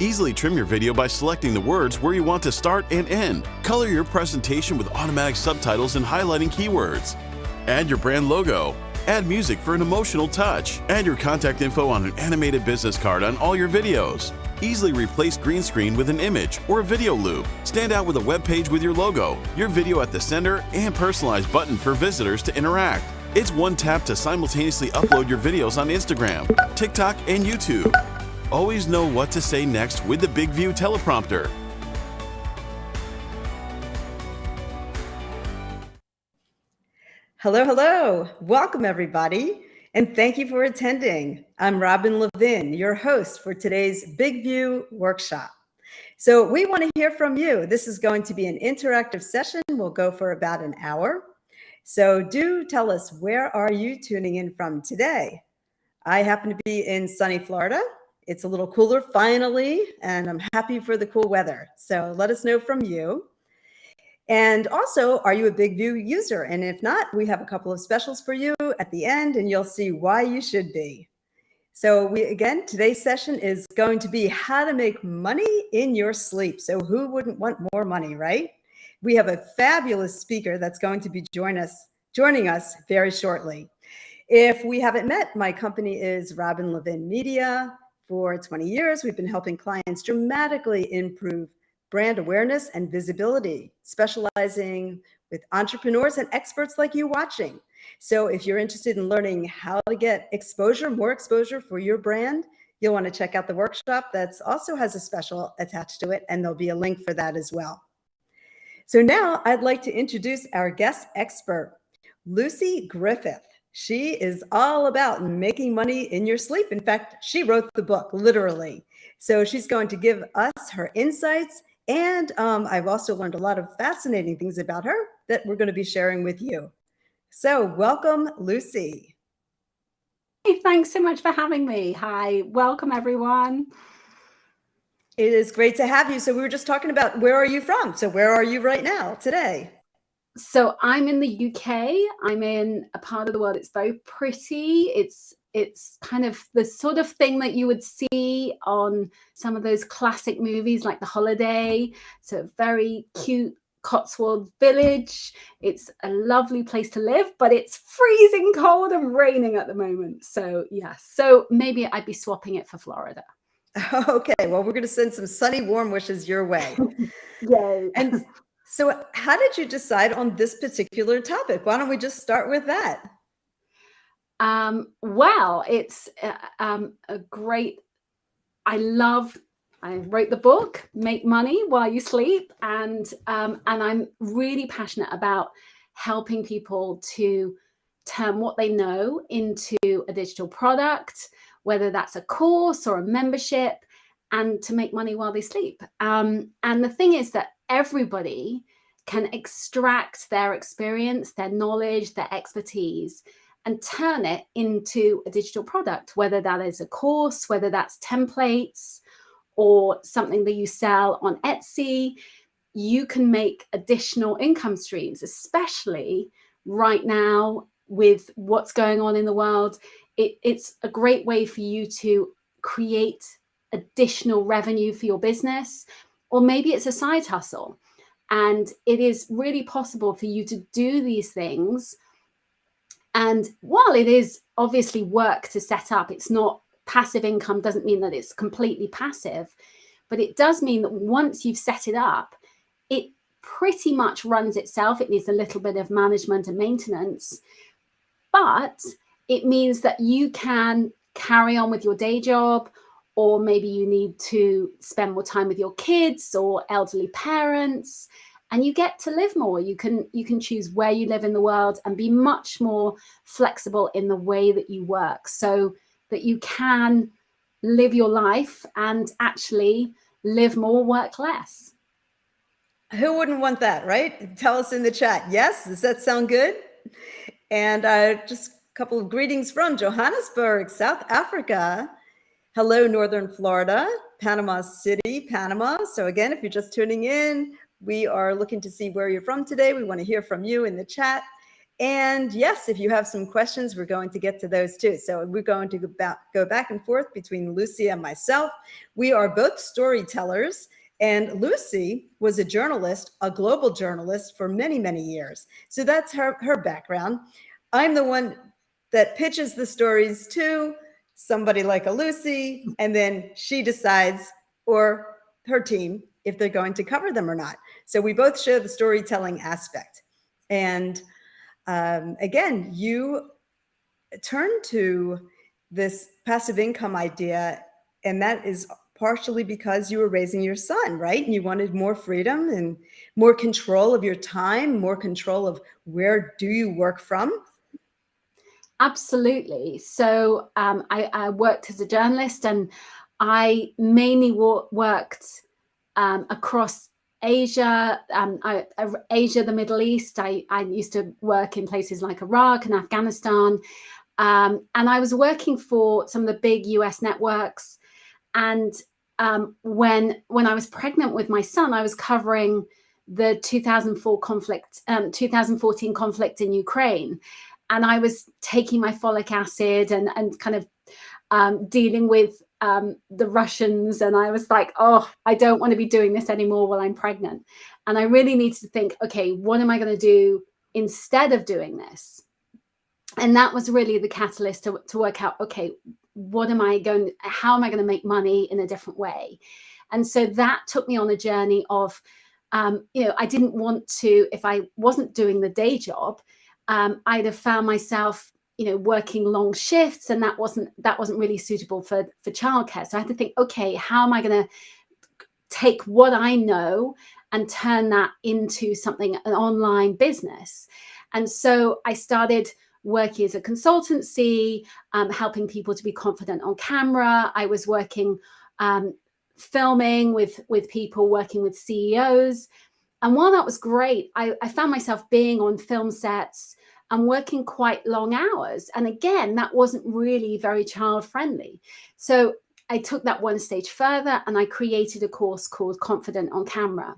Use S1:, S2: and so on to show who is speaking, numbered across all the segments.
S1: Easily trim your video by selecting the words where you want to start and end. Color your presentation with automatic subtitles and highlighting keywords. Add your brand logo. Add music for an emotional touch. Add your contact info on an animated business card on all your videos. Easily replace green screen with an image or a video loop. Stand out with a web page with your logo, your video at the center, and personalized button for visitors to interact. It's one tap to simultaneously upload your videos on Instagram, TikTok, and YouTube. Always know what to say next with the Big View teleprompter.
S2: Hello, hello. Welcome, everybody, and thank you for attending. I'm Robin Levin, your host for today's Big View workshop. So we want to hear from you. This is going to be an interactive session. We'll go for about an hour. So do tell us, where are you tuning in from today? I happen to be in sunny Florida. It's a little cooler finally, and I'm happy for the cool weather. So let us know from you. And also, are you a Big View user? And if not, we have a couple of specials for you at the end, and you'll see why you should be. So again, today's session is going to be how to make money in your sleep. So who wouldn't want more money, right? We have a fabulous speaker that's going to be joining us very shortly. If we haven't met, my company is Robin Levin Media. For 20 years, we've been helping clients dramatically improve brand awareness and visibility, specializing with entrepreneurs and experts like you watching. So if you're interested in learning how to get more exposure for your brand, you'll want to check out the workshop that also has a special attached to it, and there'll be a link for that as well. So now I'd like to introduce our guest expert, Lucy Griffiths. She is all about making money in your sleep. In fact, she wrote the book, literally. So she's going to give us her insights. And I've also learned a lot of fascinating things about her that we're going to be sharing with you. So welcome, Lucy.
S3: Hey, thanks so much for having me. Hi, welcome everyone.
S2: It is great to have you. So we were just talking about, where are you from? So where are you right now today?
S3: So I'm in the UK. I'm in a part of the world. It's very pretty. It's kind of the sort of thing that you would see on some of those classic movies like The Holiday. It's a very cute Cotswold village. It's a lovely place to live, but it's freezing cold and raining at the moment. So yeah, so maybe I'd be swapping it for Florida.
S2: Okay, well, we're going to send some sunny, warm wishes your way.
S3: Yay.
S2: And so how did you decide on this particular topic? Why don't we just start with that?
S3: Well, it's a great, I wrote the book, Make Money While You Sleep. And I'm really passionate about helping people to turn what they know into a digital product, whether that's a course or a membership, and to make money while they sleep. And the thing is that everybody can extract their experience, their knowledge, their expertise, and turn it into a digital product, whether that is a course, whether that's templates or something that you sell on Etsy. You can make additional income streams, especially right now with what's going on in the world. It's a great way for you to create additional revenue for your business, or maybe it's a side hustle. And it is really possible for you to do these things. And while it is obviously work to set up, it's not passive income, doesn't mean that it's completely passive, but it does mean that once you've set it up, it pretty much runs itself. It needs a little bit of management and maintenance, but it means that you can carry on with your day job, or maybe you need to spend more time with your kids or elderly parents, and you get to live more. You can choose where you live in the world and be much more flexible in the way that you work, so that you can live your life and actually live more, work less.
S2: Who wouldn't want that, right? Tell us in the chat. Yes, does that sound good? And just a couple of greetings from Johannesburg, South Africa. Hello, Northern Florida, Panama City, Panama. So again, if you're just tuning in, we are looking to see where you're from today. We want to hear from you in the chat. And yes, if you have some questions, we're going to get to those too. So we're going to go back and forth between Lucy and myself. We are both storytellers, and Lucy was a journalist, a global journalist for many, many years. So that's her background. I'm the one that pitches the stories to somebody like a Lucy, and then she decides, or her team, if they're going to cover them or not. So we both share the storytelling aspect. And again, you turn to this passive income idea, and that is partially because you were raising your son, right? And you wanted more freedom and more control of your time, more control of where do you work from?
S3: Absolutely. So I worked as a journalist, and I mainly worked across Asia, Asia, the Middle East. I used to work in places like Iraq and Afghanistan. And I was working for some of the big US networks. And when I was pregnant with my son, I was covering the 2014 conflict in Ukraine. And I was taking my folic acid and kind of dealing with the Russians. And I was like, oh, I don't want to be doing this anymore while I'm pregnant. And I really needed to think, okay, what am I going to do instead of doing this? And that was really the catalyst to work out, okay, how am I going to make money in a different way? And so that took me on a journey of, I didn't want to, if I wasn't doing the day job, I'd have found myself, working long shifts, and that wasn't really suitable for childcare. So I had to think, okay, how am I going to take what I know and turn that into an online business? And so I started working as a consultancy, helping people to be confident on camera. I was working, filming with people, working with CEOs. And while that was great, I found myself being on film sets and working quite long hours. And again, that wasn't really very child friendly. So I took that one stage further, and I created a course called Confident on Camera.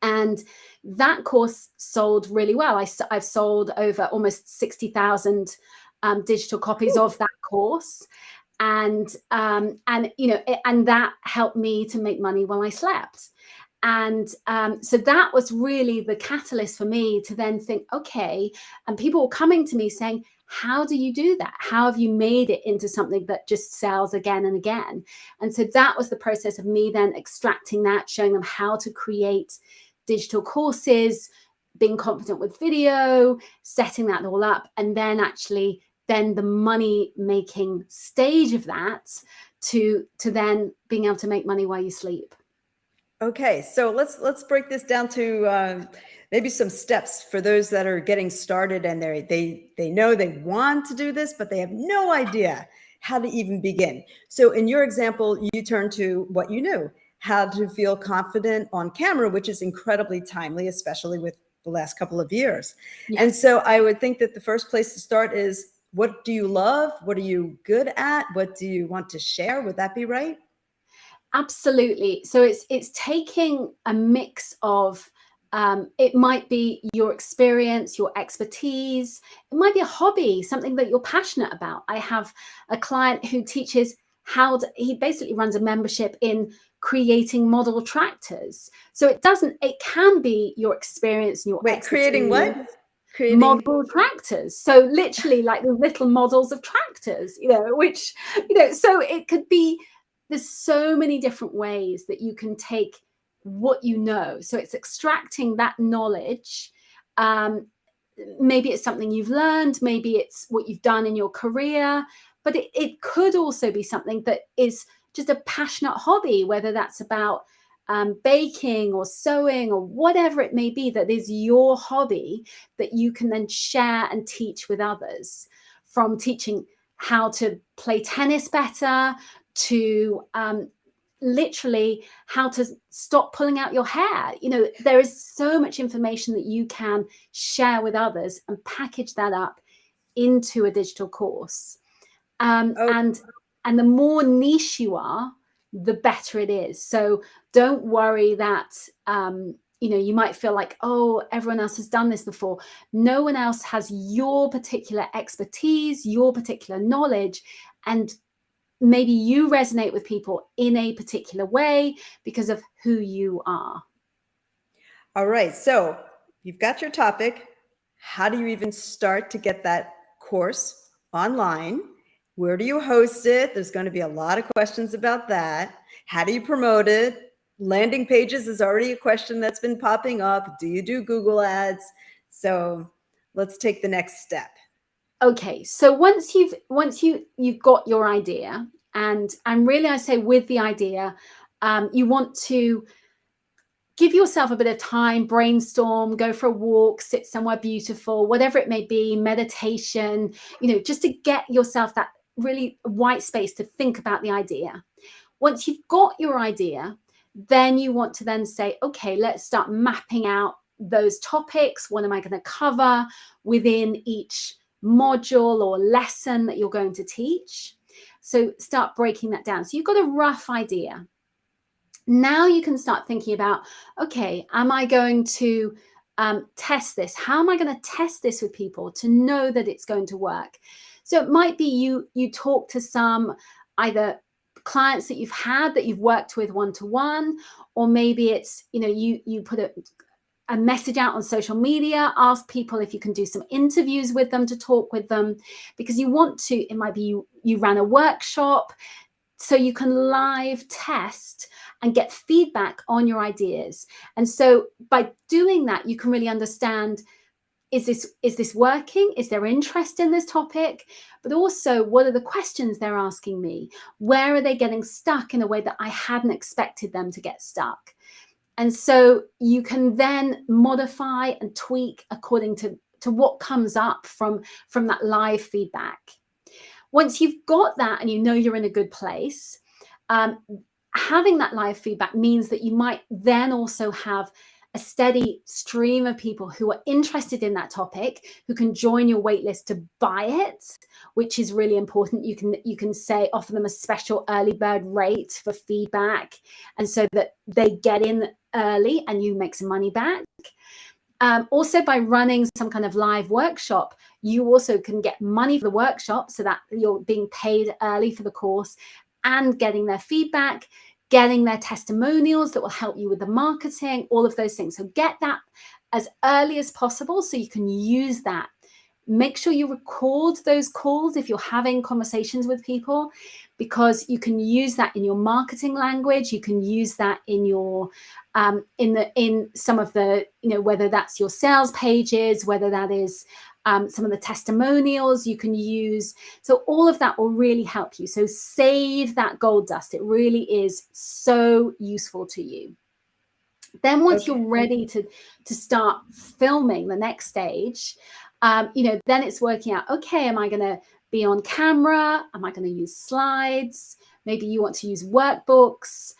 S3: And that course sold really well. I've sold over almost 60,000 digital copies of that course. And that helped me to make money while I slept. And so that was really the catalyst for me to then think, okay, and people were coming to me saying, how do you do that? How have you made it into something that just sells again and again? And so that was the process of me then extracting that, showing them how to create digital courses, being confident with video, setting that all up, and then the money making stage of that to then being able to make money while you sleep.
S2: Okay, so let's break this down to maybe some steps for those that are getting started, and they know they want to do this, but they have no idea how to even begin. So in your example, you turn to what you knew, how to feel confident on camera, which is incredibly timely, especially with the last couple of years.
S3: Yeah.
S2: And so I would think that the first place to start is, what do you love? What are you good at? What do you want to share? Would that be right?
S3: Absolutely. So it's taking a mix of, it might be your experience, your expertise. It might be a hobby, something that you're passionate about. I have a client who teaches he basically runs a membership in creating model tractors. So it can be your experience and your expertise.
S2: Creating what?
S3: Model tractors. So literally like the little models of tractors, which, so it could be, there's so many different ways that you can take what you know. So it's extracting that knowledge. Maybe it's something you've learned, maybe it's what you've done in your career, but it could also be something that is just a passionate hobby, whether that's about baking or sewing or whatever it may be, that is your hobby that you can then share and teach with others, from teaching how to play tennis better to literally how to stop pulling out your hair. There is so much information that you can share with others and package that up into a digital course. And the more niche you are, the better it is. So don't worry that you might feel like, oh, everyone else has done this before. No one else has your particular expertise, your particular knowledge, and maybe you resonate with people in a particular way because of who you are.
S2: All right. So you've got your topic. How do you even start to get that course online? Where do you host it? There's going to be a lot of questions about that. How do you promote it? Landing pages is already a question that's been popping up. Do you do Google ads? So let's take the next step.
S3: Okay, so once you've got your idea, and really I say with the idea, you want to give yourself a bit of time, brainstorm, go for a walk, sit somewhere beautiful, whatever it may be, meditation, just to get yourself that really white space to think about the idea. Once you've got your idea, then you want to then say, okay, let's start mapping out those topics. What am I going to cover within each module or lesson that you're going to teach? So start breaking that down. So you've got a rough idea. Now you can start thinking about, okay, am I going to test this? How am I going to test this with people to know that it's going to work? So it might be you talk to some either clients that you've had that you've worked with one-to-one, or maybe it's, you put a message out on social media, ask people if you can do some interviews with them to talk with them, because you want to, it might be you ran a workshop, so you can live test and get feedback on your ideas. And so by doing that, you can really understand, is this working? Is there interest in this topic? But also, what are the questions they're asking me? Where are they getting stuck in a way that I hadn't expected them to get stuck? And so you can then modify and tweak according to what comes up from that live feedback. Once you've got that and you're in a good place, having that live feedback means that you might then also have a steady stream of people who are interested in that topic, who can join your waitlist to buy it, which is really important. You can say, offer them a special early bird rate for feedback, and so that they get in early and you make some money back. Also, by running some kind of live workshop, you also can get money for the workshop, so that you're being paid early for the course and getting their feedback, getting their testimonials that will help you with the marketing, all of those things. So get that as early as possible so you can use that. Make sure you record those calls if you're having conversations with people, because you can use that in your marketing language. You can use that in your in some of the, whether that's your sales pages, whether that is some of the testimonials you can use. So all of that will really help you. So save that gold dust. It really is so useful to you. Then once you're ready to start filming the next stage, then it's working out, okay, am I going to be on camera? Am I going to use slides? Maybe you want to use workbooks.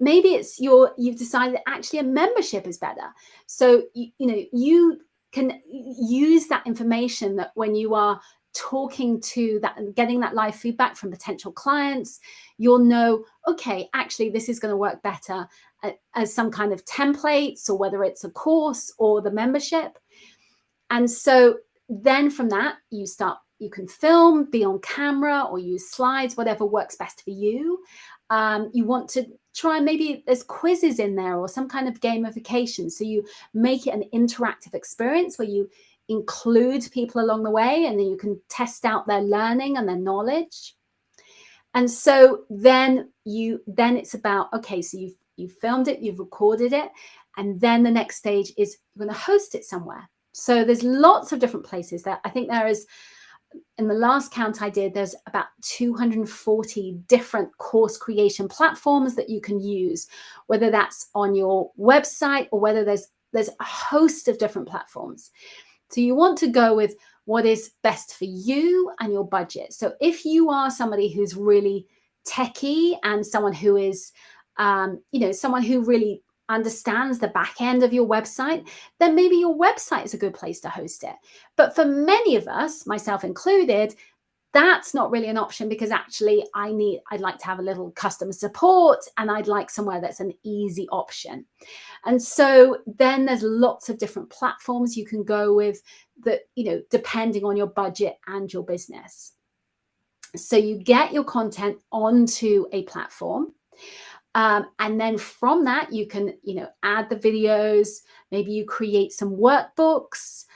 S3: Maybe it's you've decided that actually a membership is better. So, you can use that information that when you are talking to that and getting that live feedback from potential clients, you'll know, okay, actually, this is going to work better as some kind of templates, or whether it's a course or the membership. And so then from that, you can film, be on camera, or use slides, whatever works best for you. You want to try, maybe there's quizzes in there or some kind of gamification. So you make it an interactive experience where you include people along the way, and then you can test out their learning and their knowledge. And so then it's about, okay, so you've filmed it, you've recorded it, and then the next stage is you're going to host it somewhere. So there's lots of different places that I think there is. In the last count I did, there's about 240 different course creation platforms that you can use, whether that's on your website or whether there's a host of different platforms. So you want to go with what is best for you and your budget. So if you are somebody who's really techie and someone who is, someone who really understands the back end of your website, then maybe your website is a good place to host it. But for many of us, myself included, that's not really an option, because actually I'd like to have a little customer support, and I'd like somewhere that's an easy option. And so then there's lots of different platforms you can go with that, depending on your budget and your business. So you get your content onto a platform. And then from that, you can, add the videos. Maybe you create some workbooks.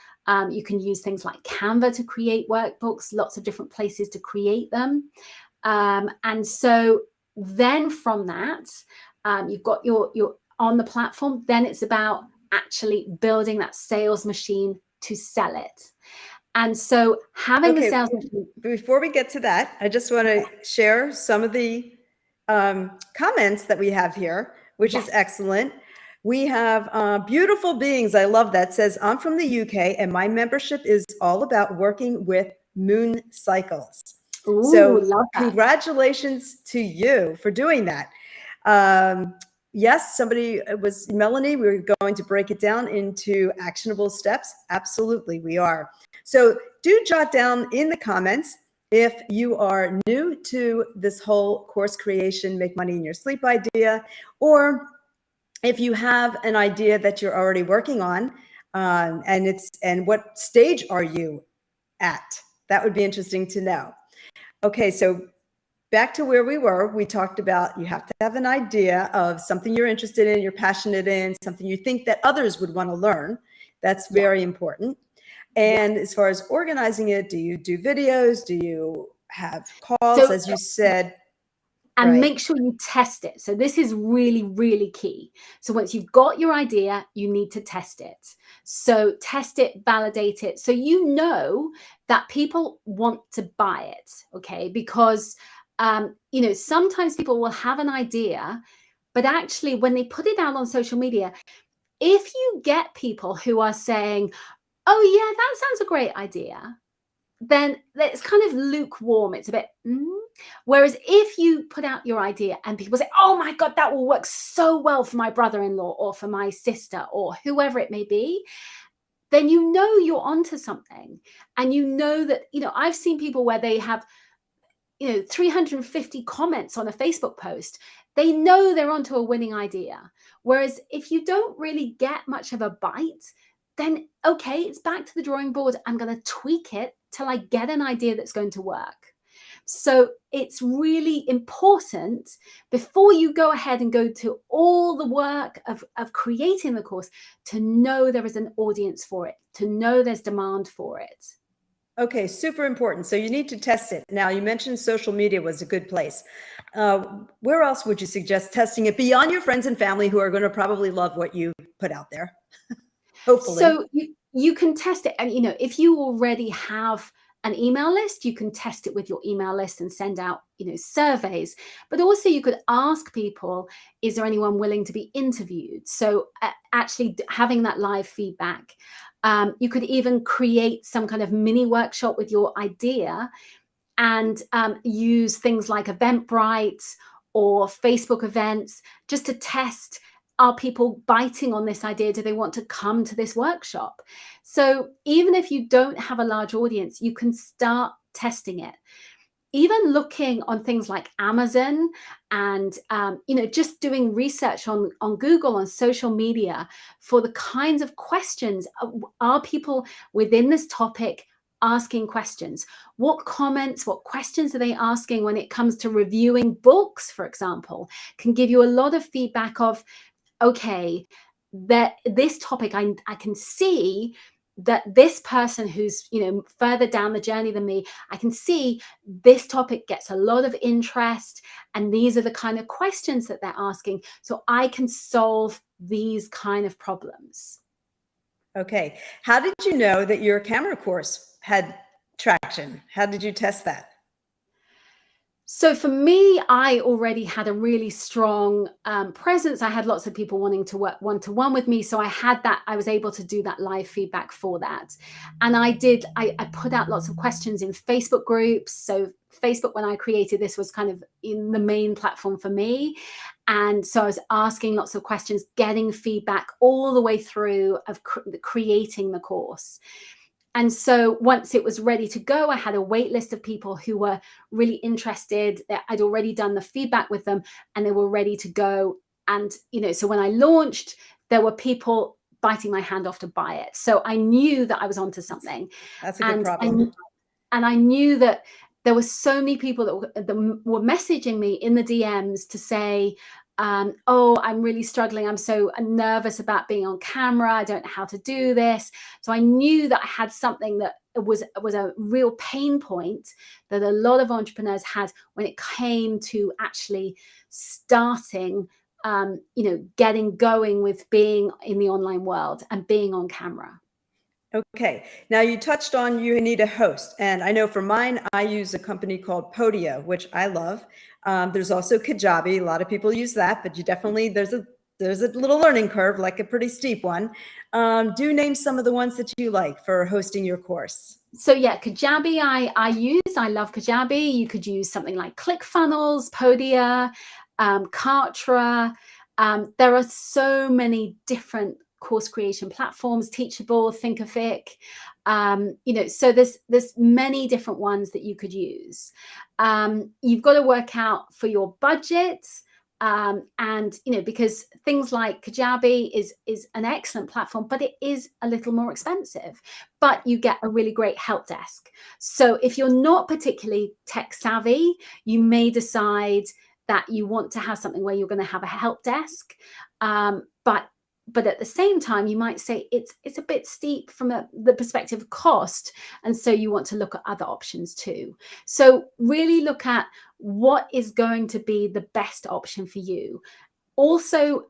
S3: You can use things like Canva to create workbooks, lots of different places to create them. And so then from that, you've got your on the platform. Then it's about actually building that sales machine to sell it. And so having the sales machine.
S2: Before we get to that, I just want to share some of the comments that we have here, which is excellent. We have Beautiful Beings. I love that. Says, I'm from the UK and my membership is all about working with moon cycles.
S3: Ooh,
S2: so
S3: love that.
S2: Congratulations to you for doing that. Yes, Melanie, we're going to break it down into actionable steps. Absolutely, we are. So do jot down in the comments if you are new to this whole course creation, make money in your sleep idea, or if you have an idea that you're already working on, and what stage are you at? That would be interesting to know. Okay, so back to where we were, we talked about you have to have an idea of something you're interested in, you're passionate in, something you think that others would want to learn. That's very important. And as far as organizing it, do you do videos? Do you have calls, as you said?
S3: And make sure you test it. So this is really, really key. So once you've got your idea, you need to test it. So test it, validate it. So you know that people want to buy it, okay? Because, sometimes people will have an idea, but actually when they put it out on social media, if you get people who are saying, oh yeah, that sounds a great idea, then it's kind of lukewarm. It's a bit, Whereas if you put out your idea and people say, oh my God, that will work so well for my brother-in-law or for my sister or whoever it may be, then you know you're onto something. And you know that, I've seen people where they have, 350 comments on a Facebook post. They know they're onto a winning idea. Whereas if you don't really get much of a bite, then okay, it's back to the drawing board. I'm going to tweak it till I get an idea that's going to work. So it's really important before you go ahead and go to all the work of creating the course to know there is an audience for it, to know there's demand for it.
S2: Okay, super important. So you need to test it. Now, you mentioned social media was a good place. Where else would you suggest testing it beyond your friends and family who are going to probably love what you put out there? Hopefully.
S3: So you can test it. And, if you already have an email list, you can test it with your email list and send out, surveys. But also you could ask people, is there anyone willing to be interviewed? So actually having that live feedback. You could even create some kind of mini workshop with your idea and use things like Eventbrite or Facebook events just to test, are people biting on this idea? Do they want to come to this workshop? So even if you don't have a large audience, you can start testing it. Even looking on things like Amazon and, just doing research on Google, on social media for the kinds of questions. Are people within this topic asking questions? What comments, what questions are they asking when it comes to reviewing books, for example, can give you a lot of feedback of, okay, that this topic, I can see that this person who's, further down the journey than me, I can see this topic gets a lot of interest and these are the kind of questions that they're asking. So I can solve these kind of problems.
S2: Okay. How did you know that your camera course had traction? How did you test that?
S3: So for me, I already had a really strong presence. I had lots of people wanting to work one-to-one with me. So I was able to do that live feedback for that. And I put out lots of questions in Facebook groups. So Facebook, when I created this, was kind of in the main platform for me. And so I was asking lots of questions, getting feedback all the way through of creating the course. And so once it was ready to go, I had a wait list of people who were really interested. I'd already done the feedback with them and they were ready to go. And, so when I launched, there were people biting my hand off to buy it. So I knew that I was onto something.
S2: That's a good problem.
S3: And I knew that there were so many people that were messaging me in the DMs to say, oh, I'm really struggling. I'm so nervous about being on camera. I don't know how to do this. So I knew that I had something that was a real pain point that a lot of entrepreneurs had when it came to actually starting, getting going with being in the online world and being on camera.
S2: Okay. Now you touched on you need a host. And I know for mine, I use a company called Podia, which I love. There's also Kajabi. A lot of people use that, but there's a little learning curve, like a pretty steep one. Do name some of the ones that you like for hosting your course.
S3: So yeah, Kajabi I love Kajabi. You could use something like ClickFunnels, Podia, Kartra. There are so many different course creation platforms, Teachable, Thinkific. So there's many different ones that you could use. You've got to work out for your budget. And because things like Kajabi is an excellent platform, but it is a little more expensive, but you get a really great help desk. So if you're not particularly tech savvy, you may decide that you want to have something where you're going to have a help desk. But at the same time, you might say it's a bit steep from the perspective of cost. And so you want to look at other options too. So really look at what is going to be the best option for you. Also,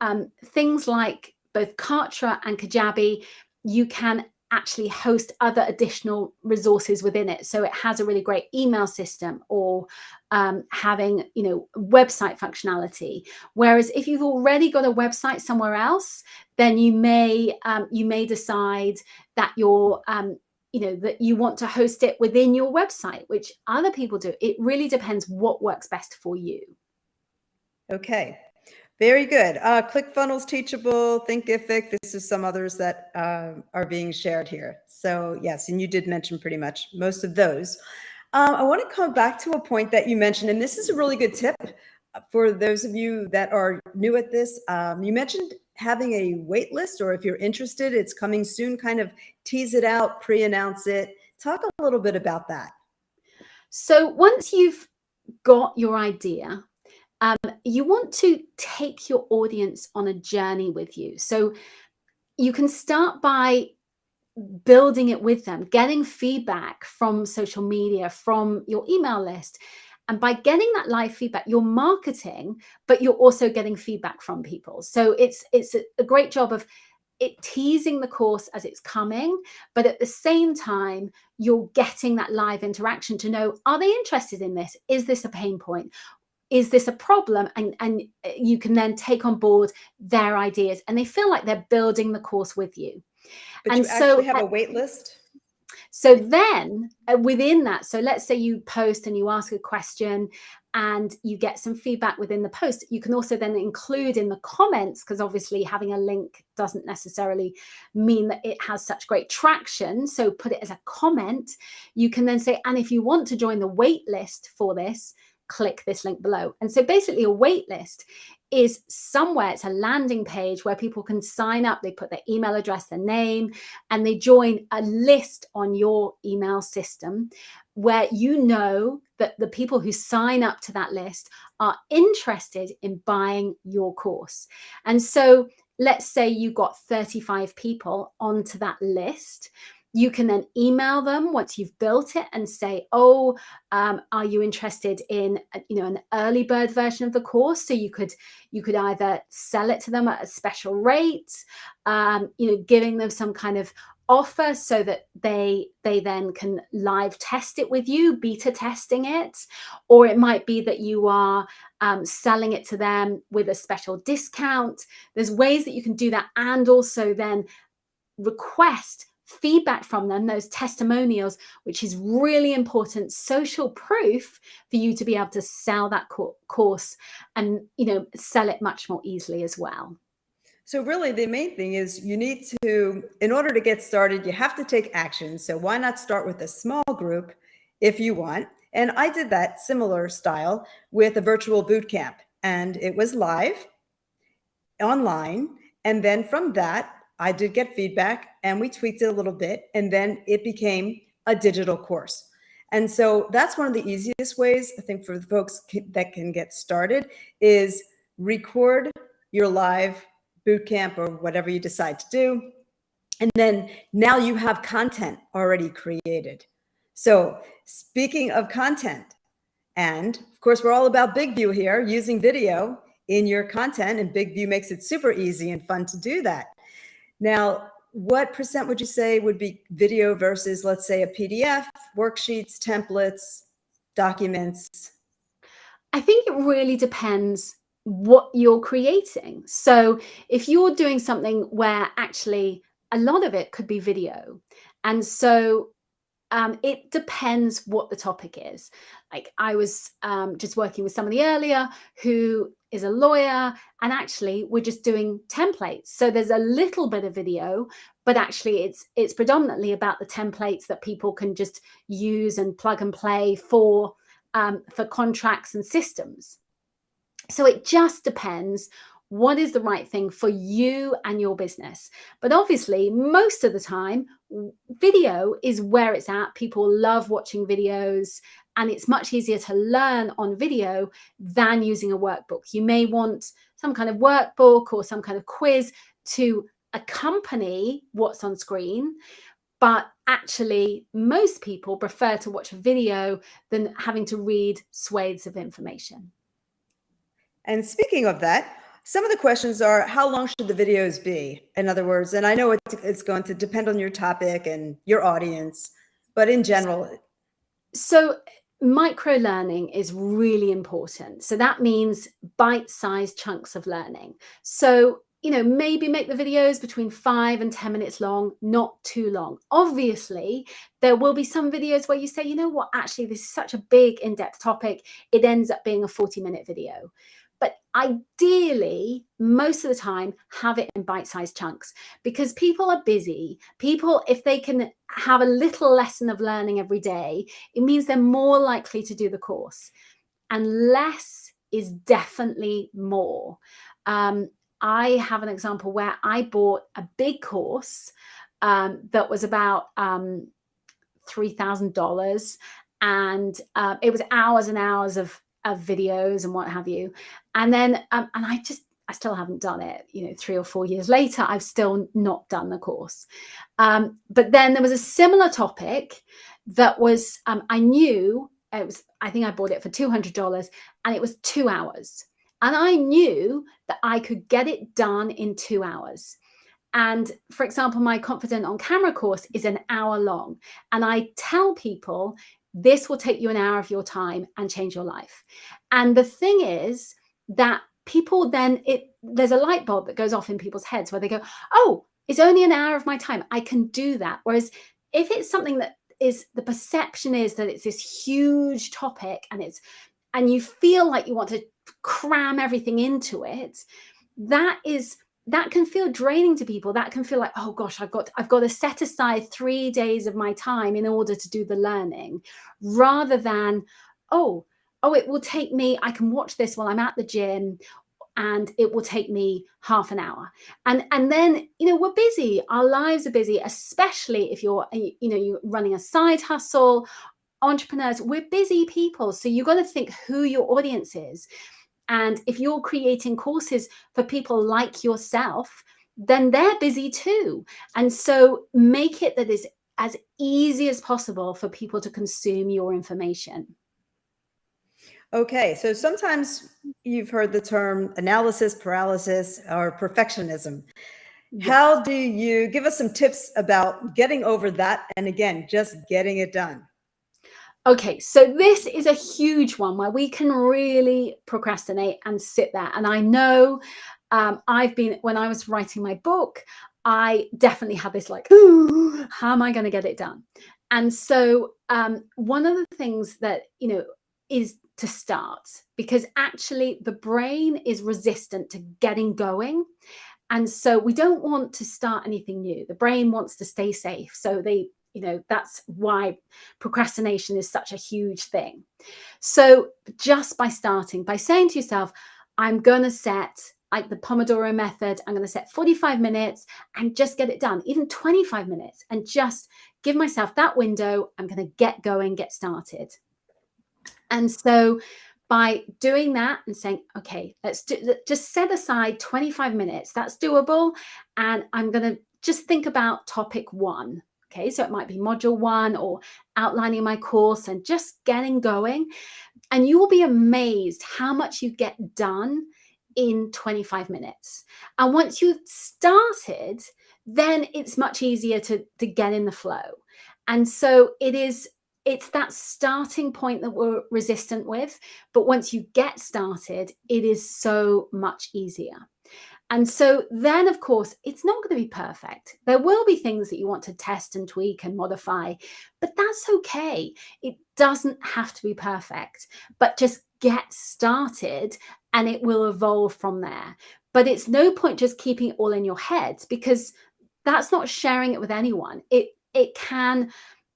S3: things like both Kartra and Kajabi, you can actually host other additional resources within it. So it has a really great email system or having, website functionality. Whereas if you've already got a website somewhere else, then you may decide that that you want to host it within your website, which other people do. It really depends what works best for you.
S2: Okay. Very good. ClickFunnels, Teachable, Thinkific. This is some others that are being shared here. So yes, and you did mention pretty much most of those. I want to come back to a point that you mentioned, and this is a really good tip for those of you that are new at this. You mentioned having a wait list, or if you're interested, it's coming soon, kind of tease it out, pre-announce it. Talk a little bit about that.
S3: So once you've got your idea, you want to take your audience on a journey with you. So you can start by building it with them, getting feedback from social media, from your email list. And by getting that live feedback, you're marketing, but you're also getting feedback from people. So it's a great job of it teasing the course as it's coming, but at the same time, you're getting that live interaction to know, are they interested in this? Is this a pain point? Is this a problem? And you can then take on board their ideas and they feel like they're building the course with you.
S2: But
S3: and
S2: you actually have a wait list?
S3: So then within that, so let's say you post and you ask a question and you get some feedback within the post. You can also then include in the comments, because obviously having a link doesn't necessarily mean that it has such great traction. So put it as a comment. You can then say, and if you want to join the wait list for this, click this link below. And so basically a wait list is somewhere, it's a landing page where people can sign up, they put their email address, their name, and they join a list on your email system where you know that the people who sign up to that list are interested in buying your course. And so let's say you got 35 people onto that list. You can then email them once you've built it and say, are you interested in, an early bird version of the course? So you could either sell it to them at a special rate, giving them some kind of offer so that they then can live test it with you, beta testing it. Or it might be that you are selling it to them with a special discount. There's ways that you can do that, and also then request feedback from them, those testimonials, which is really important social proof for you to be able to sell that course and sell it much more easily as well.
S2: So really the main thing is you need to, in order to get started, you have to take action. So why not start with a small group if you want? And I did that similar style with a virtual boot camp, and it was live online. And then from that, I did get feedback and we tweaked it a little bit, and then it became a digital course. And so that's one of the easiest ways, I think, for the folks that can get started is record your live boot camp or whatever you decide to do. And then now you have content already created. So speaking of content, and of course, we're all about Big View here, using video in your content, and Big View makes it super easy and fun to do that. Now, what percent would you say would be video versus, let's say, a PDF, worksheets, templates, documents?
S3: I think it really depends what you're creating. So if you're doing something where actually a lot of it could be video, and so it depends what the topic is. Like I was just working with somebody earlier who is a lawyer, and actually we're just doing templates. So there's a little bit of video, but actually it's predominantly about the templates that people can just use and plug and play for contracts and systems. So it just depends what is the right thing for you and your business. But obviously, most of the time, video is where it's at. People love watching videos, and it's much easier to learn on video than using a workbook. You may want some kind of workbook or some kind of quiz to accompany what's on screen. But actually, most people prefer to watch a video than having to read swathes of information.
S2: And speaking of that, some of the questions are, how long should the videos be? In other words, and I know it's going to depend on your topic and your audience, but in general.
S3: So micro learning is really important. So that means bite-sized chunks of learning. So, maybe make the videos between 5 and 10 minutes long, not too long. Obviously, there will be some videos where you say, you know what, actually, this is such a big in-depth topic. It ends up being a 40-minute video. But ideally, most of the time, have it in bite-sized chunks, because people are busy. People, if they can have a little lesson of learning every day, it means they're more likely to do the course. And less is definitely more. I have an example where I bought a big course that was about $3,000, and it was hours and hours of videos and what have you. And then, and I still haven't done it, 3 or 4 years later, I've still not done the course. But then there was a similar topic that was, I knew it was, I think I bought it for $200, and it was 2 hours. And I knew that I could get it done in 2 hours. And for example, my Confident on Camera course is an hour long. And I tell people, this will take you an hour of your time and change your life. And the thing is that people then, there's a light bulb that goes off in people's heads where they go, oh, it's only an hour of my time, I can do that. Whereas if it's something that is, the perception is that it's this huge topic, and you feel like you want to cram everything into it, that can feel draining to people. That can feel like, oh gosh, I've got to set aside 3 days of my time in order to do the learning, rather than, oh, it will take me, I can watch this while I'm at the gym, and it will take me half an hour. And then, we're busy. Our lives are busy, especially if you're running a side hustle. Entrepreneurs, we're busy people. So you've got to think who your audience is. And if you're creating courses for people like yourself, then they're busy too. And so make it that is as easy as possible for people to consume your information.
S2: Okay, so sometimes you've heard the term analysis paralysis or perfectionism. Yes. How do you give us some tips about getting over that? And again, just getting it done.
S3: Okay, so this is a huge one where we can really procrastinate and sit there. And I know when I was writing my book, I definitely had this like, ooh, how am I going to get it done? And so one of the things that, is to start, because actually the brain is resistant to getting going. And so we don't want to start anything new. The brain wants to stay safe. So that's why procrastination is such a huge thing. So just by starting, by saying to yourself, I'm going to set, like the Pomodoro method, I'm going to set 45 minutes and just get it done, even 25 minutes, and just give myself that window. I'm going to get going, get started. And so by doing that and saying, okay, just set aside 25 minutes, that's doable. And I'm going to just think about topic 1. Okay, so it might be module 1 or outlining my course and just getting going. And you will be amazed how much you get done in 25 minutes. And once you've started, then it's much easier to get in the flow. And so it's that starting point that we're resistant with. But once you get started, it is so much easier. And so then, of course, it's not going to be perfect. There will be things that you want to test and tweak and modify, but that's okay. It doesn't have to be perfect, but just get started and it will evolve from there. But it's no point just keeping it all in your head, because that's not sharing it with anyone. It can,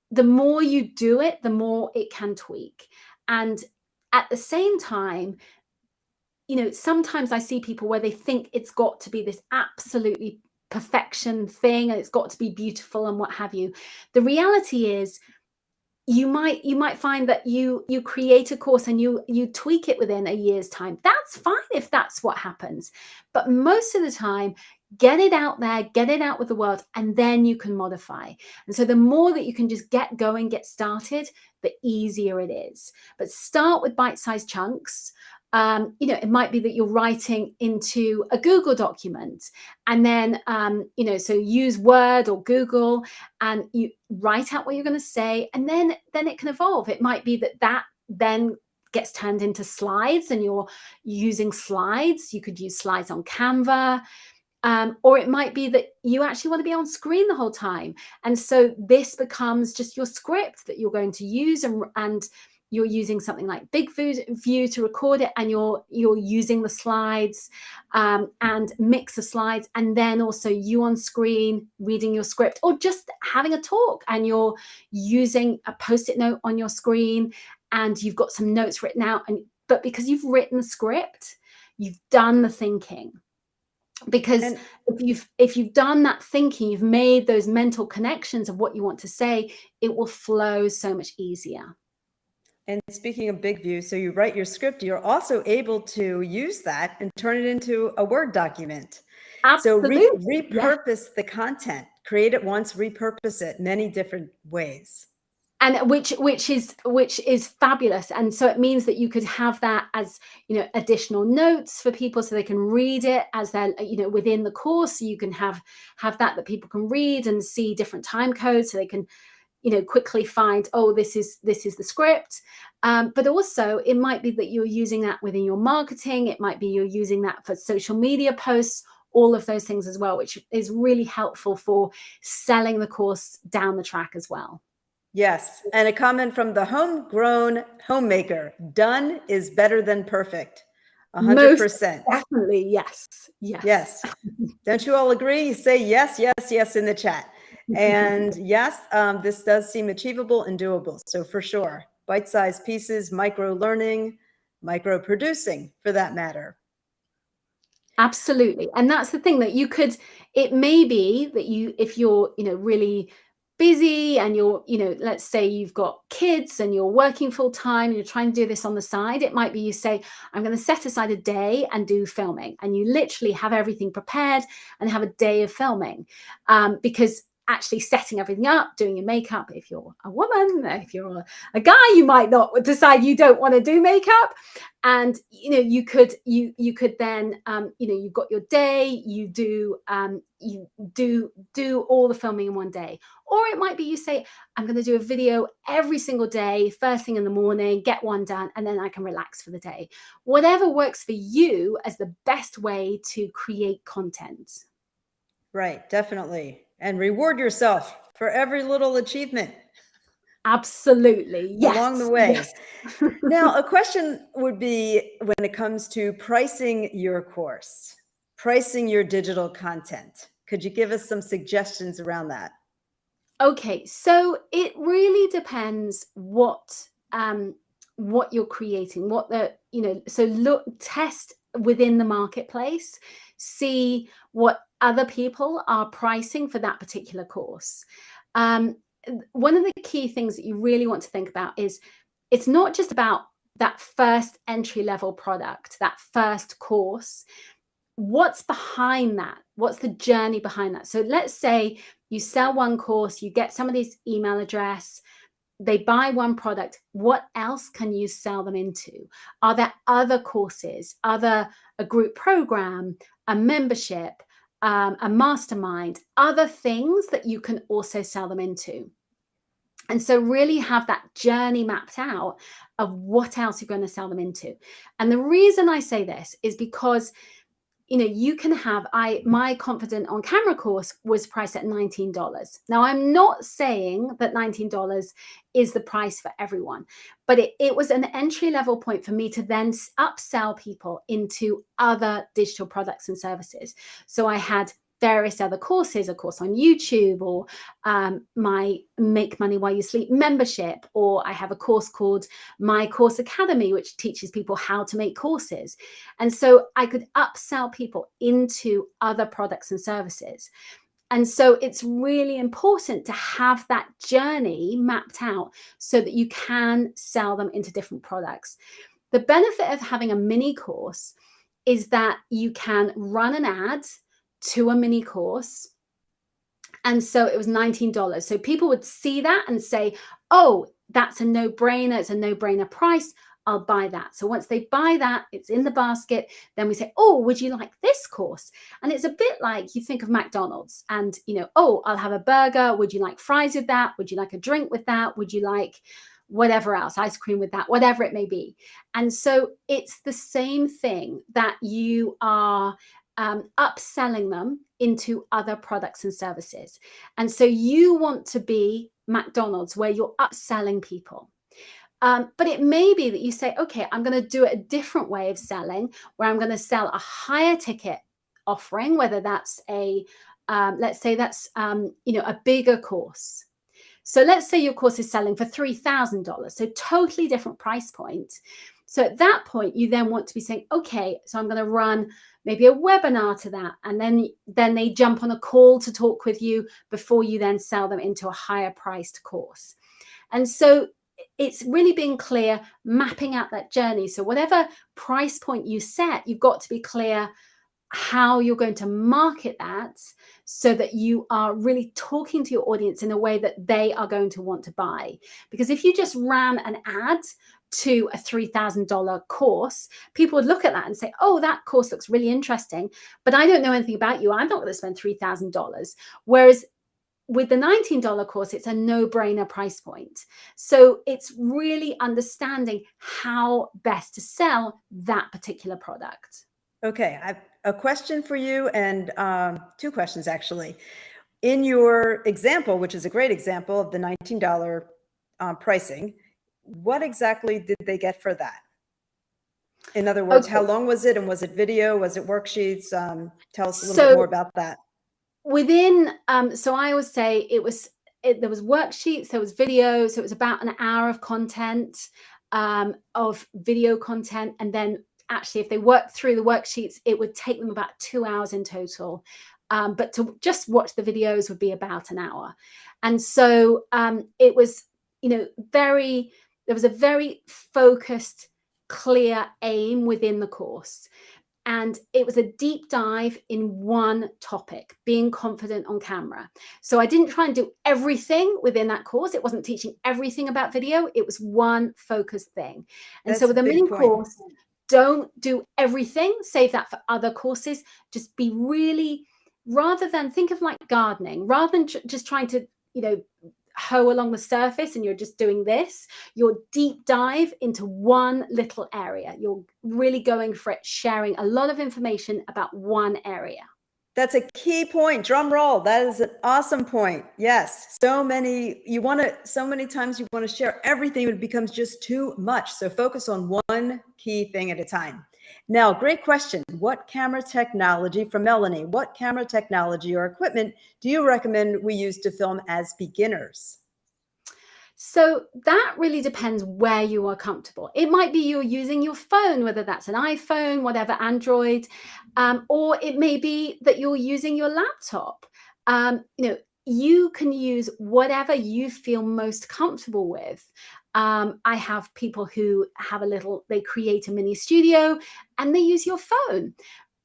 S3: the more you do it, the more it can tweak. And at the same time, sometimes I see people where they think it's got to be this absolutely perfection thing and it's got to be beautiful and what have you. The reality is you might find that you create a course and you tweak it within a year's time. That's fine if that's what happens. But most of the time, get it out there, get it out with the world, and then you can modify. And so the more that you can just get going, get started, the easier it is. But start with bite-sized chunks. It might be that you're writing into a Google document, and then, so use Word or Google and you write out what you're going to say, and then it can evolve. It might be that then gets turned into slides and you're using slides. You could use slides on Canva. Or it might be that you actually want to be on screen the whole time. And so this becomes just your script that you're going to use, and you're using something like View to record it, and you're using the slides and mix of slides, and then also you on screen reading your script, or just having a talk and you're using a Post-it note on your screen and you've got some notes written out. But because you've written the script, you've done the thinking. Because if you've done that thinking, you've made those mental connections of what you want to say, it will flow so much easier.
S2: And speaking of Big View, so you write your script, you're also able to use that and turn it into a Word document.
S3: Absolutely.
S2: So repurpose the content, create it once, repurpose it many different ways.
S3: And which is fabulous. And so it means that you could have that as, additional notes for people so they can read it as they're, within the course. You can have that people can read and see different time codes so they can, quickly find, oh, this is the script. But also it might be that you're using that within your marketing. It might be you're using that for social media posts, all of those things as well, which is really helpful for selling the course down the track as well.
S2: Yes. And a comment from the homegrown homemaker: done is better than perfect. 100%.
S3: Most definitely. Yes.
S2: Don't you all agree? Say yes in the chat. And yes, this does seem achievable and doable. So for sure, bite-sized pieces, micro learning, micro producing for that matter.
S3: Absolutely. And that's the thing that it may be that if you're, really busy and you're, let's say you've got kids and you're working full time and you're trying to do this on the side, it might be you say, I'm going to set aside a day and do filming, and you literally have everything prepared and have a day of filming, because actually setting everything up, doing your makeup, if you're a woman, if you're a guy, you might not decide you don't want to do makeup. And you could then you've got your day, you do all the filming in one day. Or it might be you say, I'm going to do a video every single day, first thing in the morning, get one done, and then I can relax for the day. Whatever works for you as the best way to create content.
S2: Right, definitely. And reward yourself for every little achievement.
S3: Absolutely. Yes.
S2: Along the way.
S3: Yes.
S2: Now, a question would be, when it comes to pricing your course, pricing your digital content. Could you give us some suggestions around that?
S3: Okay, so it really depends what you're creating, what the, so look, test within the marketplace, see what other people are pricing for that particular course. One of the key things that you really want to think about is it's not just about that first entry level product, that first course. What's behind that? What's the journey behind that? So let's say you sell one course, you get somebody's email address, they buy one product. What else can you sell them into? Are there other courses, a group program, a membership, a mastermind, other things that you can also sell them into? And so really have that journey mapped out of what else you're going to sell them into. And the reason I say this is because you can have, my Confident on Camera course was priced at $19. Now, I'm not saying that $19 is the price for everyone, but it was an entry level point for me to then upsell people into other digital products and services. So I had various other courses, a course on YouTube, or my Make Money While You Sleep membership, or I have a course called My Course Academy, which teaches people how to make courses. And so I could upsell people into other products and services. And so it's really important to have that journey mapped out so that you can sell them into different products. The benefit of having a mini course is that you can run an ad to a mini course. And so it was $19. So people would see that and say, oh, that's a no-brainer. It's a no-brainer price. I'll buy that. So once they buy that, it's in the basket. Then we say, oh, would you like this course? And it's a bit like you think of McDonald's and, oh, I'll have a burger. Would you like fries with that? Would you like a drink with that? Would you like whatever else, ice cream with that, whatever it may be? And so it's the same thing that you are upselling them into other products and services. And so you want to be McDonald's where you're upselling people. But it may be that you say, okay, I'm going to do it a different way of selling, where I'm going to sell a higher ticket offering, whether that's let's say that's, a bigger course. So let's say your course is selling for $3,000. So totally different price point. So at that point, you then want to be saying, okay, so I'm going to run maybe a webinar to that. And then they jump on a call to talk with you before you then sell them into a higher priced course. And so it's really being clear, mapping out that journey. So whatever price point you set, you've got to be clear how you're going to market that so that you are really talking to your audience in a way that they are going to want to buy. Because if you just ran an ad to a $3,000 course, people would look at that and say, oh, that course looks really interesting, but I don't know anything about you. I'm not going to spend $3,000. Whereas with the $19 course, it's a no-brainer price point. So it's really understanding how best to sell that particular product.
S2: Okay, I have a question for you and two questions actually. In your example, which is a great example of the $19 pricing, what exactly did they get for that? In other words,
S3: Okay.
S2: How long was it? And was it video? Was it worksheets? Tell us a little bit more about that.
S3: Within, so I always say there was worksheets, there was videos. So it was about an hour of content, of video content. And then actually, if they worked through the worksheets, it would take them about 2 hours in total. But to just watch the videos would be about an hour. And so it was, there was a very focused, clear aim within the course. And it was a deep dive in one topic, being confident on camera. So I didn't try and do everything within that course. It wasn't teaching everything about video. It was one focused thing. And so with a mini course, don't do everything. Save that for other courses. Just be really, rather than think of like gardening, rather than just trying to, hoe along the surface and you're just doing this, you're deep dive into one little area. You're really going for it, sharing a lot of information about one area.
S2: That's a key point. Drum roll. That is an awesome point. Yes. So many times you want to share everything, it becomes just too much. So focus on one key thing at a time. Now, great question. What camera technology, from Melanie, what camera technology or equipment do you recommend we use to film as beginners?
S3: So that really depends where you are comfortable. It might be you're using your phone, whether that's an iPhone, whatever, Android, or it may be that you're using your laptop. You can use whatever you feel most comfortable with. I have people who have they create a mini studio and they use your phone.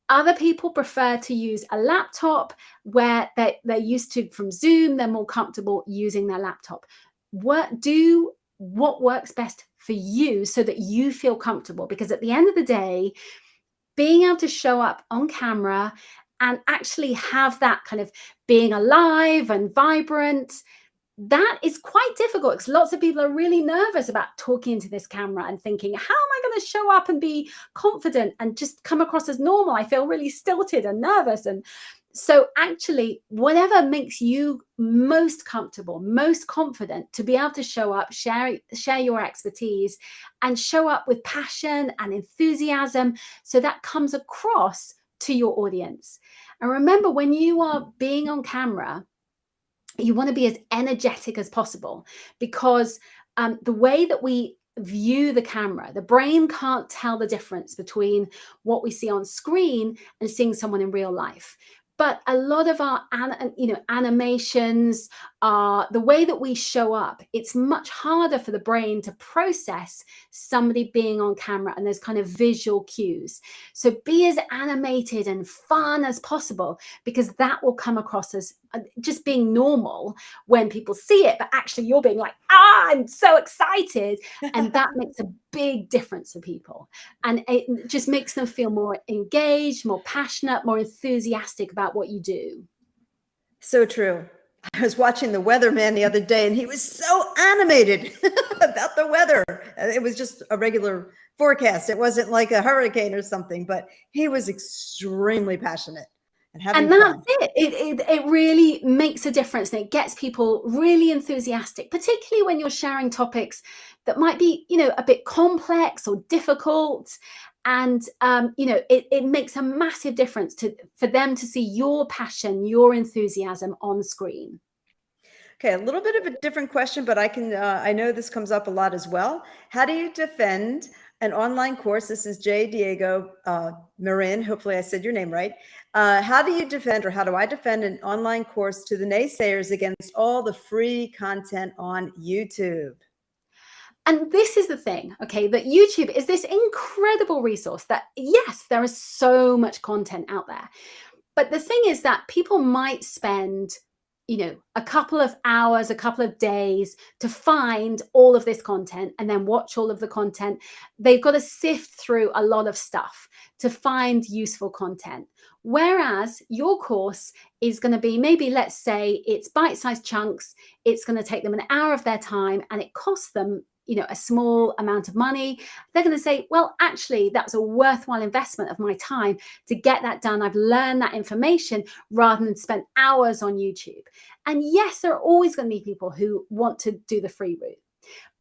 S3: Other people prefer to use a laptop where they're used to from Zoom, they're more comfortable using their laptop. Do what works best for you so that you feel comfortable, because at the end of the day, being able to show up on camera and actually have that kind of being alive and vibrant, that is quite difficult, because lots of people are really nervous about talking into this camera and thinking, how am I going to show up and be confident and just come across as normal? I feel really stilted and nervous. And so actually, whatever makes you most comfortable, most confident to be able to show up, share your expertise and show up with passion and enthusiasm, so that comes across to your audience. And remember, when you are being on camera, you want to be as energetic as possible, because the way that we view the camera, the brain can't tell the difference between what we see on screen and seeing someone in real life. But a lot of our animations, the way that we show up, it's much harder for the brain to process somebody being on camera and those kind of visual cues. So be as animated and fun as possible, because that will come across as just being normal when people see it, but actually you're being like, I'm so excited. And that makes a big difference for people. And it just makes them feel more engaged, more passionate, more enthusiastic about what you do.
S2: So true. I was watching the weatherman the other day, and he was so animated about the weather. It was just a regular forecast. It wasn't like a hurricane or something, but he was extremely passionate and having
S3: that's
S2: fun.
S3: It really makes a difference, and it gets people really enthusiastic, particularly when you're sharing topics that might be, a bit complex or difficult. And it makes a massive difference for them to see your passion, your enthusiasm on screen.
S2: Okay, a little bit of a different question, but I know this comes up a lot as well. How do you defend an online course? This is J. Diego Marin. Hopefully I said your name right. How do you defend, or how do I defend an online course to the naysayers against all the free content on YouTube?
S3: And this is the thing, okay, that YouTube is this incredible resource that, yes, there is so much content out there. But the thing is that people might spend, a couple of hours, a couple of days to find all of this content and then watch all of the content. They've got to sift through a lot of stuff to find useful content. Whereas your course is going to be, maybe, let's say it's bite-sized chunks. It's going to take them an hour of their time, and it costs them a small amount of money. They're going to say, well, actually, that's a worthwhile investment of my time to get that done. I've learned that information rather than spend hours on YouTube. And yes, there are always going to be people who want to do the free route.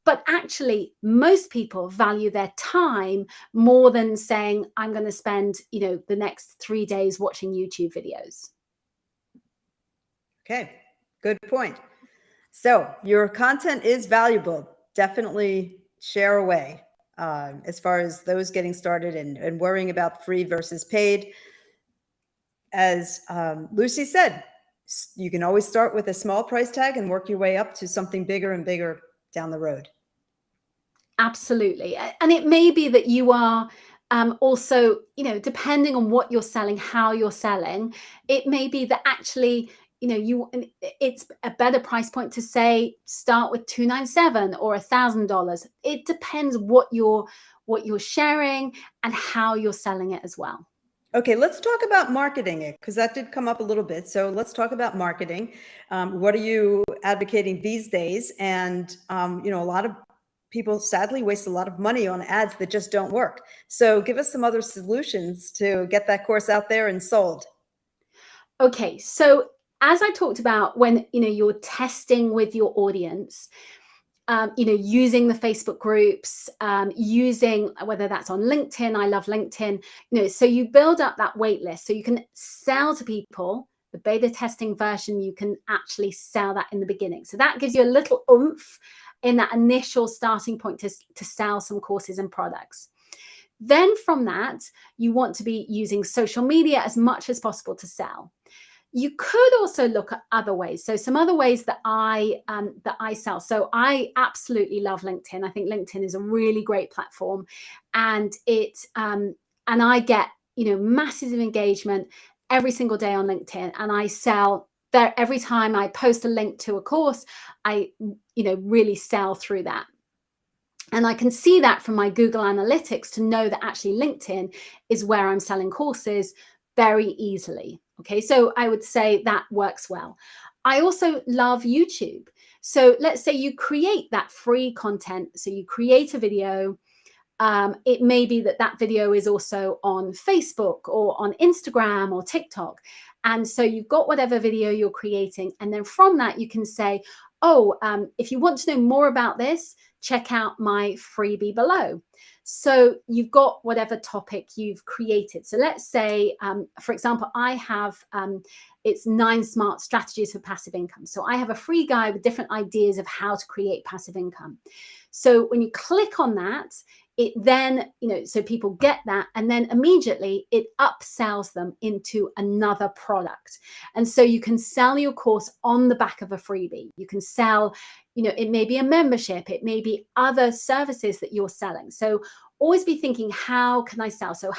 S3: But actually, most people value their time more than saying, I'm going to spend, the next 3 days watching YouTube videos.
S2: Okay, good point. So your content is valuable. Definitely share away as far as those getting started and worrying about free versus paid. As Lucy said, you can always start with a small price tag and work your way up to something bigger and bigger down the road.
S3: Absolutely. And it may be that you are also, depending on what you're selling, how you're selling, it may be that actually, it's a better price point to say start with $297 or $1,000. It depends what you're sharing and how you're selling it as well. Okay,
S2: let's talk about marketing it, because that did come up a little bit. So let's talk about marketing. What are you advocating these days? And a lot of people sadly waste a lot of money on ads that just don't work. So give us some other solutions to get that course out there and sold.
S3: Okay, so as I talked about, when you're testing with your audience, using the Facebook groups, using whether that's on LinkedIn. I love LinkedIn. So you build up that wait list so you can sell to people. The beta testing version, you can actually sell that in the beginning. So that gives you a little oomph in that initial starting point to sell some courses and products. Then from that, you want to be using social media as much as possible to sell. You could also look at other ways. So some other ways that I sell. So I absolutely love LinkedIn. I think LinkedIn is a really great platform, and I get massive engagement every single day on LinkedIn, and I sell there every time I post a link to a course. I really sell through that. And I can see that from my Google Analytics to know that actually LinkedIn is where I'm selling courses very easily. Okay, so I would say that works well. I also love YouTube. So let's say you create that free content. So you create a video. It may be that video is also on Facebook or on Instagram or TikTok. And so you've got whatever video you're creating. And then from that, you can say, if you want to know more about this, check out my freebie below. So you've got whatever topic you've created. So let's say, for example, I have, it's 9 smart strategies for passive income. So I have a free guide with different ideas of how to create passive income. So when you click on that, it then, so people get that, and then immediately it upsells them into another product. And so you can sell your course on the back of a freebie. You can sell, it may be a membership, it may be other services that you're selling. So always be thinking, how can I sell? So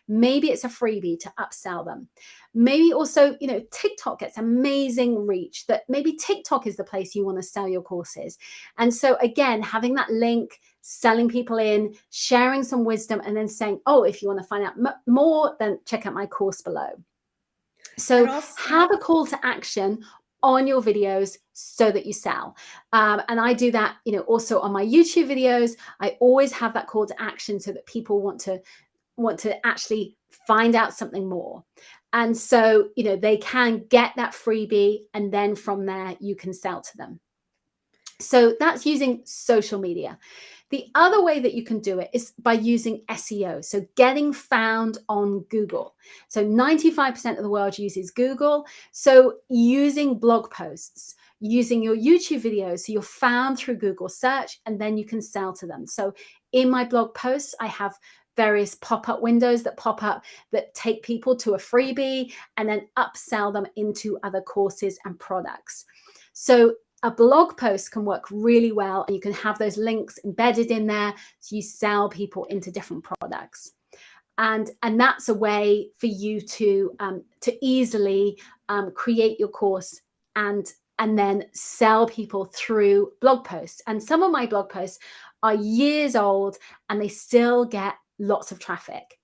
S3: maybe it's a freebie to upsell them. Maybe also, TikTok gets amazing reach, that maybe TikTok is the place you want to sell your courses. And so again, having that link, selling people in, sharing some wisdom, and then saying, if you want to find out more, then check out my course below. So have a call to action on your videos so that you sell. And I do that, also on my YouTube videos. I always have that call to action so that people want to actually find out something more. And so, they can get that freebie, and then from there you can sell to them. So that's using social media. The other way that you can do it is by using SEO, so getting found on Google. So 95% of the world uses Google. So using blog posts, using your YouTube videos, so you're found through Google search, and then you can sell to them. So in my blog posts, I have various pop-up windows that pop up that take people to a freebie and then upsell them into other courses and products. So a blog post can work really well, and you can have those links embedded in there so you sell people into different products. And that's a way for you to easily create your course and then sell people through blog posts. And some of my blog posts are years old and they still get lots of traffic.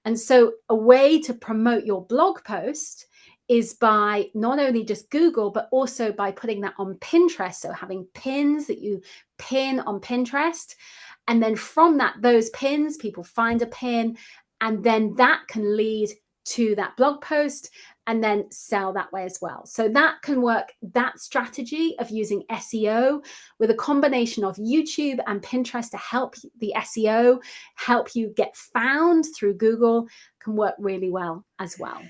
S3: And so a way to promote your blog post is by not only just Google, but also by putting that on Pinterest. So having pins that you pin on Pinterest. And then from that, those pins, people find a pin, and then that can lead to that blog post and then sell that way as well. So that can work. That strategy of using SEO with a combination of YouTube and Pinterest to help the SEO, help you get found through Google, can work really well as well.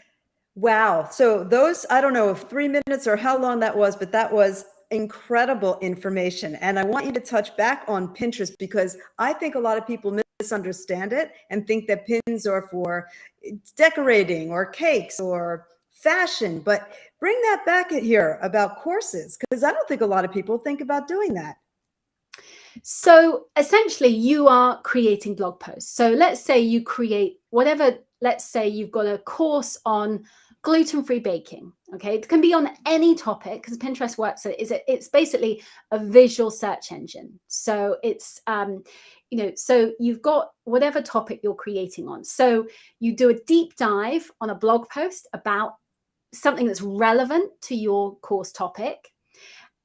S2: Wow. So those, I don't know if 3 minutes or how long that was, but that was incredible information. And I want you to touch back on Pinterest, because I think a lot of people misunderstand it and think that pins are for decorating or cakes or fashion. But bring that back here about courses, because I don't think a lot of people think about doing that.
S3: So essentially you are creating blog posts. So let's say you create whatever, let's say you've got a course on gluten-free baking. Okay, it can be on any topic, because Pinterest works. It's basically a visual search engine. So it's so you've got whatever topic you're creating on. So you do a deep dive on a blog post about something that's relevant to your course topic,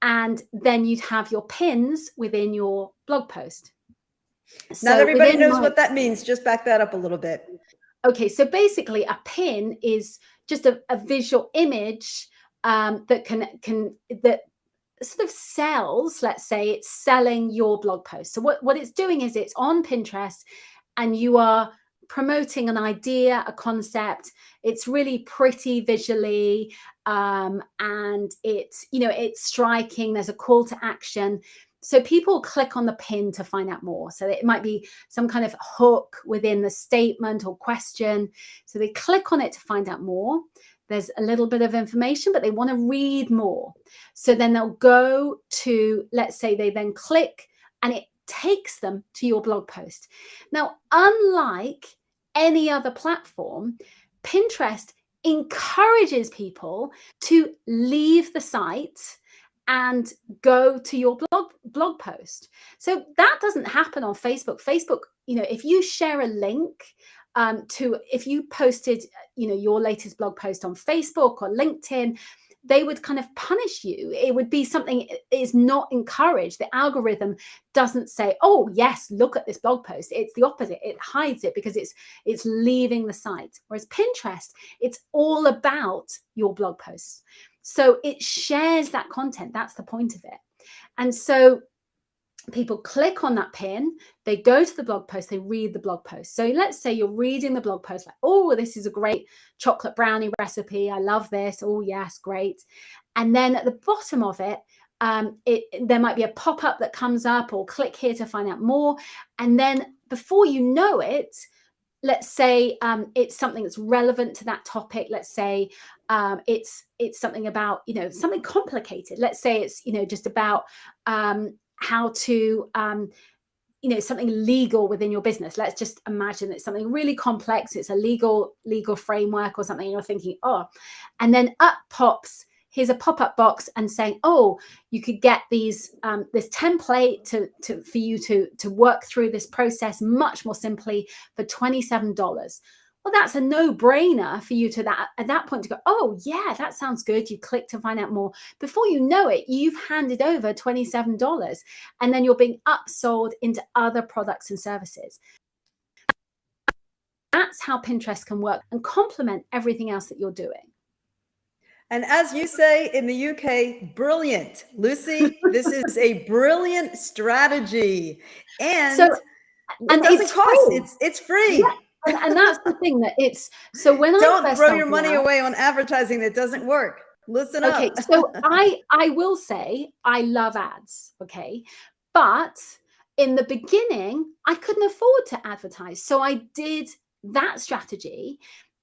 S3: and then you'd have your pins within your blog post. So
S2: not everybody knows what that means. Just back that up a little bit.
S3: Okay, so basically a pin is just a visual image that sort of sells, let's say it's selling your blog post. So what it's doing is it's on Pinterest and you are promoting an idea, a concept. It's really pretty visually, and it's, you know, it's striking. There's a call to action. So people click on the pin to find out more. So it might be some kind of hook within the statement or question. So they click on it to find out more. There's a little bit of information, but they want to read more. So then they'll go to, let's say they then click and it takes them to your blog post. Now, unlike any other platform, Pinterest encourages people to leave the site and go to your blog post. So that doesn't happen on Facebook. Facebook, you know, if you share a link if you posted, you know, your latest blog post on Facebook or LinkedIn, they would kind of punish you. It would be something is not encouraged. The algorithm doesn't say, oh, yes, look at this blog post. It's the opposite. It hides it because it's leaving the site. Whereas Pinterest, it's all about your blog posts. So it shares that content. That's the point of it. And so people click on that pin, they go to the blog post, they read the blog post. So let's say you're reading the blog post like, oh, this is a great chocolate brownie recipe. I love this. Oh, yes, great. And then at the bottom of it, there might be a pop-up that comes up, or click here to find out more. And then before you know it, let's say it's something that's relevant to that topic. Let's say it's something about, you know, something complicated. Let's say it's, you know, just about how to, you know, something legal within your business. Let's just imagine it's something really complex. It's a legal framework or something. And you're thinking, oh, and then up pops, here's a pop-up box and saying, oh, you could get these this template for you to work through this process much more simply for $27. Well, that's a no-brainer for you at that point to go, oh, yeah, that sounds good. You click to find out more. Before you know it, you've handed over $27, and then you're being upsold into other products and services. That's how Pinterest can work and complement everything else that you're doing.
S2: And as you say in the UK, brilliant. Lucy, this is a brilliant strategy. And it doesn't cost. It's free.
S3: Yeah. And that's the thing that it's, so when
S2: don't throw your money away on advertising that doesn't work. Listen up.
S3: Okay, so I will say I love ads, okay? But in the beginning, I couldn't afford to advertise. So I did that strategy,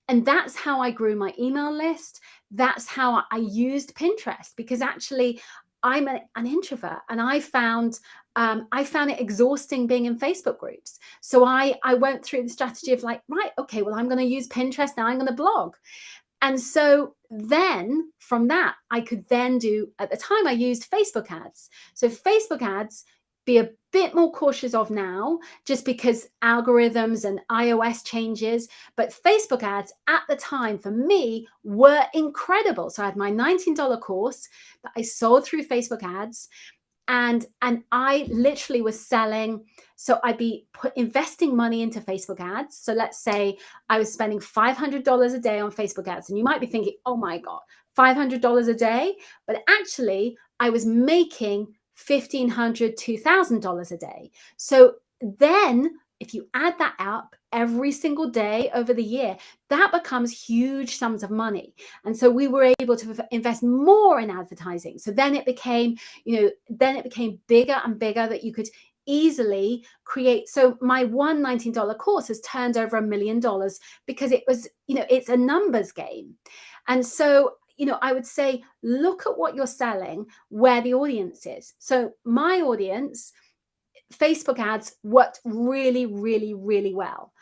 S3: and that's how I grew my email list. That's how I used Pinterest, because actually I'm an introvert, and I found it exhausting being in Facebook groups. So I went through the strategy of like, right, okay, well, I'm going to use Pinterest now. I'm going to blog. And so then from that, I could then do, at the time I used Facebook ads. So Facebook ads, be a bit more cautious of now, just because algorithms and iOS changes. But Facebook ads at the time for me were incredible. So I had my $19 course that I sold through Facebook ads. And I literally was selling. So I'd be investing money into Facebook ads. So let's say I was spending $500 a day on Facebook ads. And you might be thinking, oh my God, $500 a day. But actually, I was making $1,500, $2,000 a day. So then if you add that up every single day over the year, that becomes huge sums of money. And so we were able to invest more in advertising. So then it became, bigger and bigger, that you could easily create. So my one $19 course has turned over $1 million, because it was, it's a numbers game. And so, I would say, look at what you're selling, where the audience is. So my audience, Facebook ads worked really, really, really well.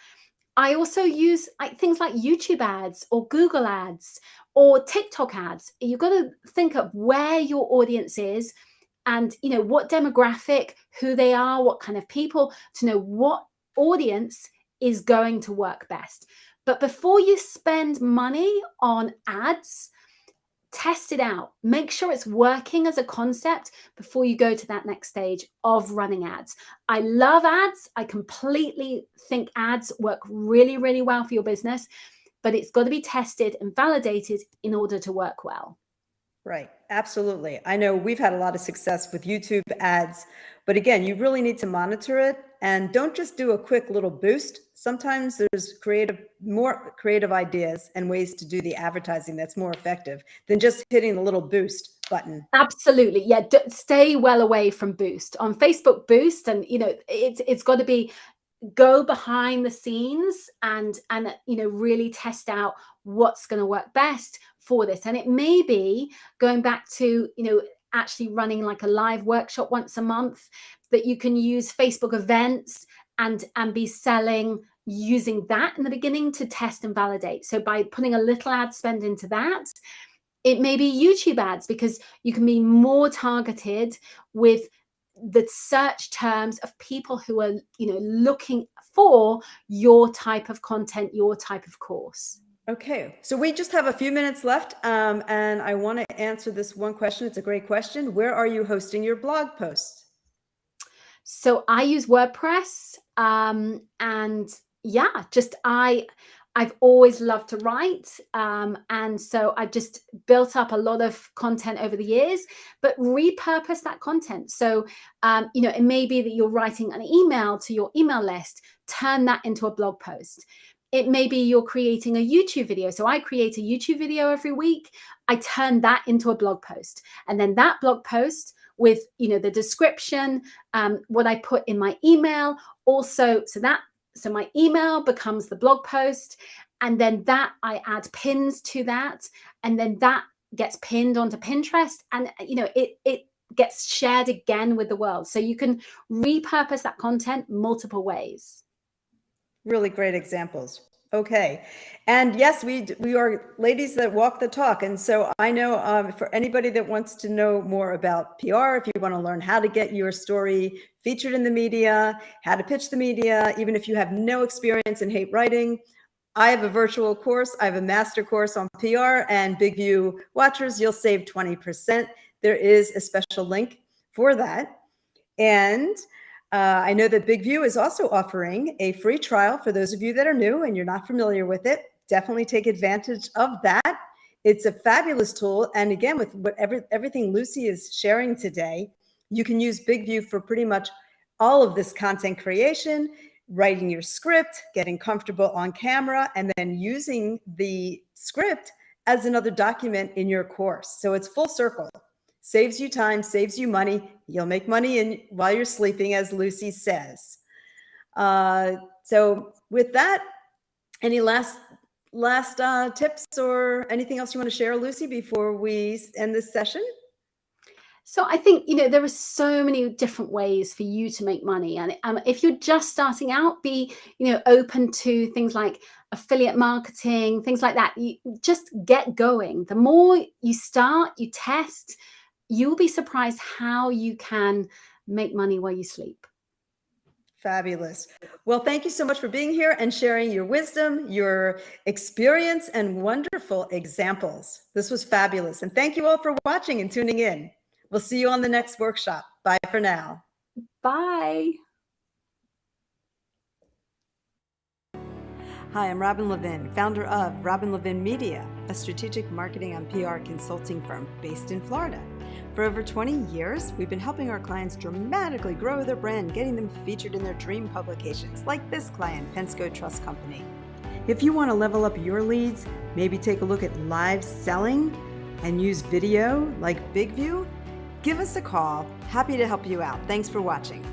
S3: I also use things like YouTube ads or Google ads or TikTok ads. You've got to think of where your audience is and, what demographic, who they are, what kind of people, to know what audience is going to work best. But before you spend money on ads, test it out. Make sure it's working as a concept before you go to that next stage of running ads. I love ads. I completely think ads work really, really well for your business, but it's got to be tested and validated in order to work well.
S2: Right. Absolutely. I know we've had a lot of success with YouTube ads, but again, you really need to monitor it and don't just do a quick little boost. Sometimes there's more creative ideas and ways to do the advertising that's more effective than just hitting the little boost button.
S3: Absolutely. Yeah. Stay well away from boost on Facebook boost. And, it's got to be go behind the scenes and really test out what's going to work best for this. And it may be going back to actually running like a live workshop once a month, that you can use Facebook events and be selling using that in the beginning to test and validate. So by putting a little ad spend into that, it may be YouTube ads, because you can be more targeted with the search terms of people who are looking for your type of content, your type of course.
S2: Okay, so we just have a few minutes left, and I want to answer this one question. It's a great question. Where are you hosting your blog posts?
S3: So I use WordPress, and yeah, I've always loved to write, and so I've just built up a lot of content over the years, but repurpose that content. So it may be that you're writing an email to your email list, turn that into a blog post. It may be you're creating a YouTube video. So I create a YouTube video every week. I turn that into a blog post, and then that blog post with the description, what I put in my email, also so my email becomes the blog post, and then that I add pins to that, and then that gets pinned onto Pinterest, and it gets shared again with the world. So you can repurpose that content multiple ways.
S2: Really great examples. Okay. And yes, we are ladies that walk the talk. And so I know for anybody that wants to know more about PR, if you want to learn how to get your story featured in the media, how to pitch the media, even if you have no experience and hate writing, I have a virtual course. I have a master course on PR, and Big View watchers, you'll save 20%. There is a special link for that. And I know that Big View is also offering a free trial for those of you that are new and you're not familiar with it. Definitely take advantage of that. It's a fabulous tool. And again, with everything Lucy is sharing today, you can use Big View for pretty much all of this content creation, writing your script, getting comfortable on camera, and then using the script as another document in your course. So it's full circle. Saves you time, saves you money. You'll make money while you're sleeping, as Lucy says. So with that, any last tips or anything else you want to share, Lucy, before we end this session?
S3: So I think, there are so many different ways for you to make money. And if you're just starting out, be, open to things like affiliate marketing, things like that. You just get going. The more you start, you test, you'll be surprised how you can make money while you sleep.
S2: Fabulous. Well, thank you so much for being here and sharing your wisdom, your experience, and wonderful examples. This was fabulous. And thank you all for watching and tuning in. We'll see you on the next workshop. Bye for now.
S3: Bye.
S2: Hi, I'm Robin Levin, founder of Robin Levin Media, a strategic marketing and PR consulting firm based in Florida. For over 20 years, we've been helping our clients dramatically grow their brand, getting them featured in their dream publications, like this client, Penske Trust Company. If you want to level up your leads, maybe take a look at live selling and use video like Big View, give us a call. Happy to help you out. Thanks for watching.